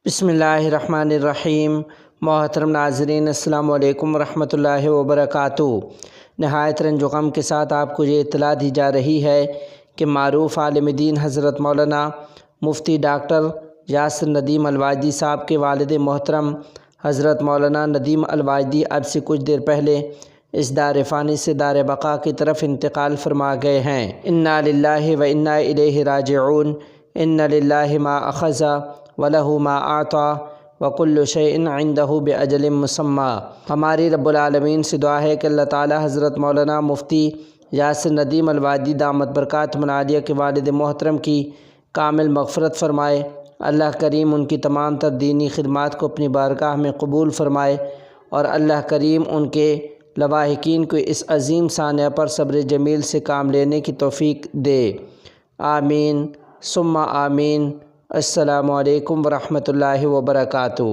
بسم اللہ الرحمن الرحیم۔ محترم ناظرین، السلام علیکم ورحمۃ اللہ وبرکاتہ۔ نہایت رنج و غم کے ساتھ آپ کو یہ اطلاع دی جا رہی ہے کہ معروف عالم دین حضرت مولانا مفتی ڈاکٹر یاسر ندیم الواجدی صاحب کے والد محترم حضرت مولانا ندیم الواجدی اب سے کچھ دیر پہلے اس دار فانی سے دار بقا کی طرف انتقال فرما گئے ہیں۔ انا للہ و انا الیہ راجعون۔ ان للہ ما اخذ وَلَهُ مَا أَعْطَى وَكُلُّ شَيْءٍ عِنْدَهُ بِأَجَلٍ مُّسَمًّى۔ ہماری رب العالمین سے دعا ہے کہ اللہ تعالی حضرت مولانا مفتی یاسر ندیم الواجدی دامت برکاتہم العالیہ کے والد محترم کی کامل مغفرت فرمائے۔ اللہ کریم ان کی تمام تر دینی خدمات کو اپنی بارگاہ میں قبول فرمائے، اور اللہ کریم ان کے لواحقین کو اس عظیم سانحہ پر صبر جمیل سے کام لینے کی توفیق دے۔ آمین ثم آمین۔ السلام علیکم ورحمۃ اللہ وبرکاتہ۔